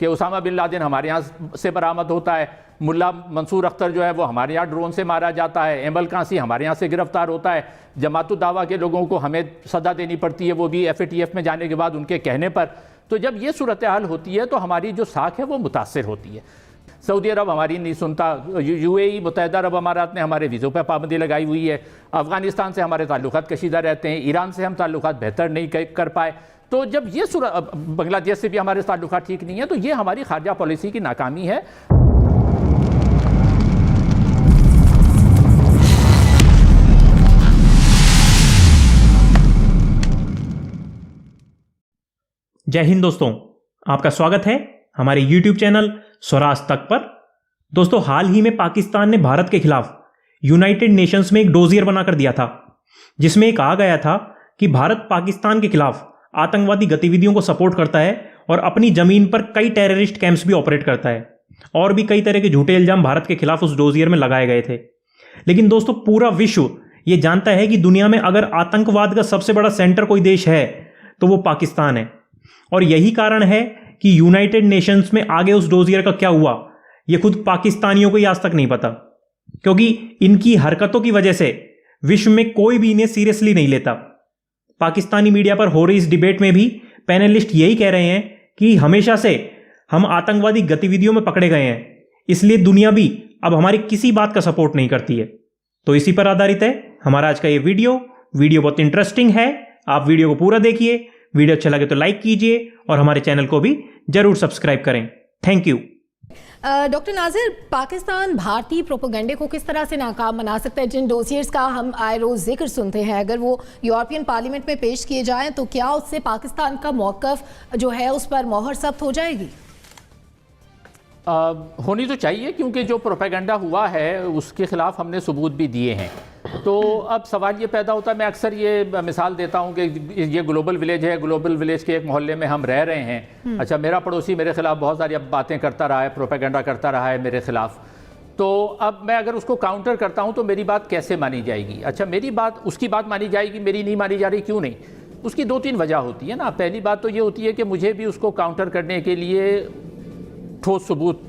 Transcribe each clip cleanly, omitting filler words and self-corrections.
कि Usama bin Laden हमारे यहाँ से बरामद होता है, मुल्ला मंसूर अख्तर जो है वो हमारे यहाँ ड्रोन से मारा जाता है, एमल कासी हमारे यहाँ से गिरफ्तार होता है, जमातुद दावा के लोगों को हमें सज़ा देनी पड़ती है, वो भी FATF में जाने के बाद उनके कहने पर। तो जब ये सूरत हाल होती है तो हमारी जो साख है वो मुतासिर होती है। सऊदी अरब हमारी नहीं सुनता, UAE मुत्तहिदा अरब अमारात ने हमारे वीज़ों पर पाबंदी लगाई हुई है, अफ़गानिस्तान से हमारे ताल्लुकात कशीदा रहते हैं, ईरान से हम ताल्लुकात बेहतर नहीं कर पाए। तो जब ये बांग्लादेश से भी हमारे ताल्लुकात ठीक नहीं है, तो ये हमारी खारजा पॉलिसी की नाकामी है। जय हिंद दोस्तों, आपका स्वागत है हमारे YouTube चैनल स्वराज तक पर। दोस्तों, हाल ही में पाकिस्तान ने भारत के खिलाफ यूनाइटेड नेशंस में एक डोजियर बनाकर दिया था, जिसमें कहा गया था कि भारत पाकिस्तान के खिलाफ आतंकवादी गतिविधियों को सपोर्ट करता है और अपनी जमीन पर कई टेररिस्ट कैंप्स भी ऑपरेट करता है, और भी कई तरह के झूठे इल्जाम भारत के खिलाफ उस डोजियर में लगाए गए थे। लेकिन दोस्तों, पूरा विश्व ये जानता है कि दुनिया में अगर आतंकवाद का सबसे बड़ा सेंटर कोई देश है तो वो पाकिस्तान है। और यही कारण है कि यूनाइटेड नेशंस में आगे उस डोजियर का क्या हुआ ये खुद पाकिस्तानियों को ही आज तक नहीं पता, क्योंकि इनकी हरकतों की वजह से विश्व में कोई भी इन्हें सीरियसली नहीं लेता। पाकिस्तानी मीडिया पर हो रही इस डिबेट में भी पैनलिस्ट यही कह रहे हैं कि हमेशा से हम आतंकवादी गतिविधियों में पकड़े गए हैं, इसलिए दुनिया भी अब हमारी किसी बात का सपोर्ट नहीं करती है। तो इसी पर आधारित है हमारा आज का ये वीडियो बहुत इंटरेस्टिंग है। आप वीडियो को पूरा देखिए, वीडियो अच्छा लगे तो लाइक कीजिए और हमारे चैनल को भी जरूर सब्सक्राइब करें। Thank you. डॉक्टर नाजिर, पाकिस्तान भारतीय प्रोपेगेंडे को किस तरह से नाकाम बना सकता है? जिन डोसियर्स का हम आए रोज़ जिक्र सुनते हैं, अगर वो यूरोपियन पार्लियामेंट में पेश किए जाएं तो क्या उससे पाकिस्तान का मौक़िफ़ जो है उस पर मोहर सख्त हो जाएगी? होनी तो चाहिए, क्योंकि जो प्रोपेगेंडा हुआ है उसके ख़िलाफ़ हमने सबूत भी दिए हैं। तो अब सवाल ये पैदा होता है, मैं अक्सर ये मिसाल देता हूँ कि ये ग्लोबल विलेज है, ग्लोबल विलेज के एक मोहल्ले में हम रह रहे हैं। अच्छा, मेरा पड़ोसी मेरे ख़िलाफ़ बहुत सारी अब बातें करता रहा है, प्रोपेगेंडा करता रहा है मेरे ख़िलाफ़। तो अब मैं अगर उसको काउंटर करता हूँ तो मेरी बात कैसे मानी जाएगी? अच्छा, मेरी बात उसकी बात मानी जाएगी, मेरी नहीं मानी जा रही, क्यों नहीं? उसकी 2-3 वजह होती है ना। पहली बात तो ये होती है कि मुझे भी उसको काउंटर करने के लिए ठोस सबूत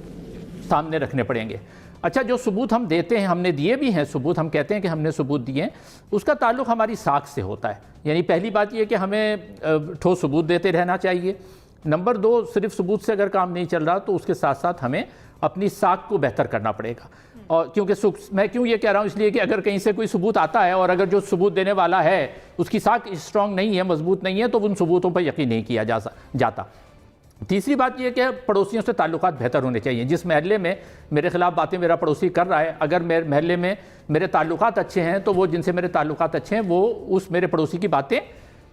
सामने रखने पड़ेंगे। अच्छा, जो सबूत हम देते हैं, हमने दिए भी हैं सबूत, हम कहते हैं कि हमने सबूत दिए हैं, उसका ताल्लुक़ हमारी साख से होता है। यानी पहली बात यह कि हमें ठोस सबूत देते रहना चाहिए। नंबर 2, सिर्फ सबूत से अगर काम नहीं चल रहा तो उसके साथ साथ हमें अपनी साख को बेहतर करना पड़ेगा। और क्योंकि मैं क्यों ये कह रहा हूँ, इसलिए कि अगर कहीं से कोई सबूत आता है और अगर जो सबूत देने वाला है उसकी साख स्ट्रॉन्ग नहीं है, मजबूत नहीं है, तो उन सबूतों पर यकीन नहीं किया जाता। तीसरी बात यह कि पड़ोसियों से ताल्लुकात बेहतर होने चाहिए। जिस महल्ले में मेरे खिलाफ बातें मेरा पड़ोसी कर रहा है, अगर मेरे महल्ले में मेरे ताल्लुकात अच्छे हैं तो वो जिनसे मेरे ताल्लुकात अच्छे हैं वो उस मेरे पड़ोसी की बातें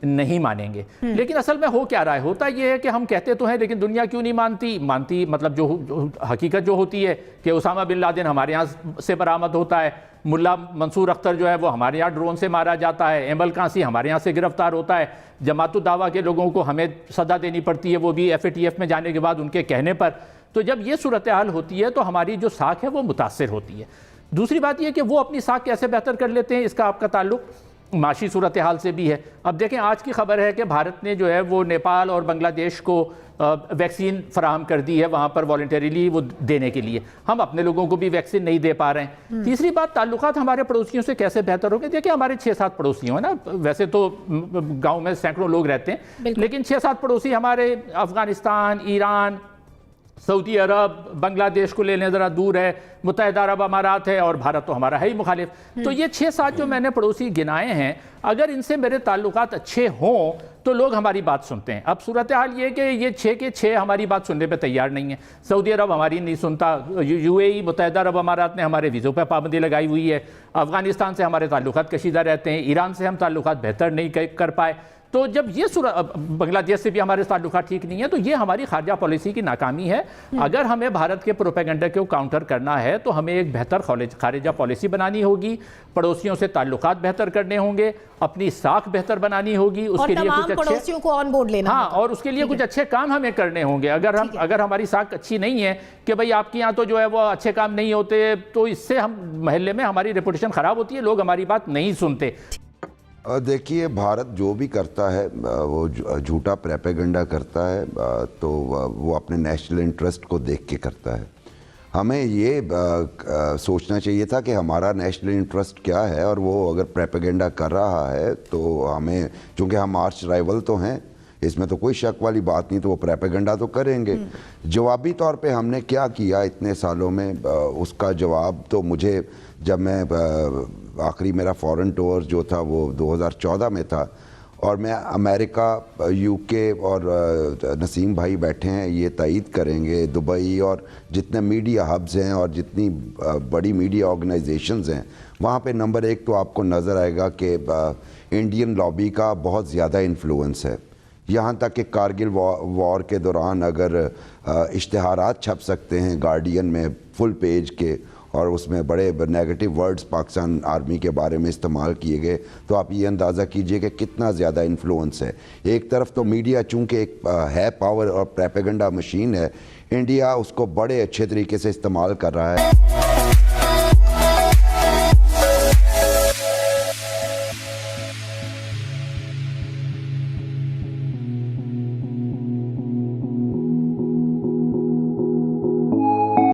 नहीं मानेंगे। लेकिन असल में हो क्या रहा है? होता यह है कि हम कहते तो हैं लेकिन दुनिया क्यों नहीं मानती मतलब जो हकीकत जो होती है कि उसामा बिन लादेन हमारे यहाँ से बरामद होता है, मुल्ला मंसूर अख्तर जो है वो हमारे यहाँ ड्रोन से मारा जाता है, एमल कासी हमारे यहाँ से गिरफ्तार होता है, जमातुद दावा के लोगों को हमें सज़ा देनी पड़ती है, वो भी FATF में जाने के बाद उनके कहने पर। तो जब ये सूरत हाल होती है तो हमारी जो साख है वो मुतासिर होती है। दूसरी बात यह कि वो अपनी साख कैसे बेहतर कर लेते हैं, इसका आपका ताल्लुक़ माशी सूरत हाल से भी है। अब देखें, आज की खबर है कि भारत ने जो है वो नेपाल और बांग्लादेश को वैक्सीन फराहम कर दी है, वहाँ पर वॉलंटरीली वो देने के लिए। हम अपने लोगों को भी वैक्सीन नहीं दे पा रहे हैं। तीसरी बात, ताल्लुकात हमारे पड़ोसियों से कैसे बेहतर होंगे? देखिए, हमारे 6-7 पड़ोसी हैं ना, वैसे तो गाँव में सैकड़ों लोग रहते हैं, लेकिन 6-7 पड़ोसी हमारे अफ़गानिस्तान, ईरान, सऊदी अरब, बांग्लादेश को लेने ज़रा दूर है, मुत्तहिदा अरब अमारात है, और भारत तो हमारा है ही मुखालिफ। तो ये 6-7 जो मैंने पड़ोसी गिनाए हैं, अगर इनसे मेरे ताल्लुकात अच्छे हों तो लोग हमारी बात सुनते हैं। अब सूरत हाल ये कि ये 6 के 6 हमारी बात सुनने पे तैयार नहीं है। सऊदी अरब हमारी नहीं सुनता, UAE मुत्तहिदा अरब अमारात ने हमारे वीज़ों पर पाबंदी लगाई हुई है, अफ़गानिस्तान से हमारे ताल्लुकात कशीदा रहते हैं, ईरान से हम ताल्लुकात बेहतर नहीं कर पाए। तो जब ये बांग्लादेश से भी हमारे ताल्लुकात ठीक नहीं है, तो ये हमारी खारजा पॉलिसी की नाकामी है। अगर हमें भारत के प्रोपेगेंडा को काउंटर करना है तो हमें एक बेहतर खारजा पॉलिसी बनानी होगी, पड़ोसियों से ताल्लुकात बेहतर करने होंगे, अपनी साख बेहतर बनानी होगी, उसके लिए कुछ पड़ोसियों को ऑन बोर्ड लेना, हाँ, और उसके लिए कुछ अच्छे काम हमें करने होंगे। अगर हमारी साख अच्छी नहीं है कि भाई आपके यहाँ तो जो है वो अच्छे काम नहीं होते, तो इससे हम महल्ले में हमारी रेपुटेशन ख़राब होती है, लोग हमारी बात नहीं सुनते। देखिए, भारत जो भी करता है वो झूठा प्रोपेगेंडा करता है, तो वो अपने नेशनल इंटरेस्ट को देख के करता है। हमें ये सोचना चाहिए था कि हमारा नेशनल इंटरेस्ट क्या है, और वो अगर प्रोपेगेंडा कर रहा है तो हमें, चूँकि हम आर्च राइवल तो हैं, इसमें तो कोई शक वाली बात नहीं, तो वो प्रोपेगेंडा तो करेंगे। जवाबी तौर पे हमने क्या किया इतने सालों में, उसका जवाब तो मुझे, जब मैं आखिरी मेरा फॉरेन टूर जो था वो 2014 में था, और मैं अमेरिका, यूके और नसीम भाई बैठे हैं, ये तईद करेंगे, दुबई और जितने मीडिया हब्स हैं और जितनी बड़ी मीडिया ऑर्गेनाइजेशंस हैं, वहाँ पे नंबर 1 तो आपको नज़र आएगा कि इंडियन लॉबी का बहुत ज़्यादा इन्फ्लुएंस है। यहाँ तक कि कारगिल वॉर के दौरान अगर इश्तिहारात छप सकते हैं गार्डियन में फुल पेज के, और उसमें बड़े नेगेटिव वर्ड्स पाकिस्तान आर्मी के बारे में इस्तेमाल किए गए, तो आप ये अंदाज़ा कीजिए कि कितना ज़्यादा इन्फ्लुएंस है। एक तरफ तो मीडिया चूँकि एक है पावर और प्रोपेगेंडा मशीन है, इंडिया उसको बड़े अच्छे तरीके से इस्तेमाल कर रहा है।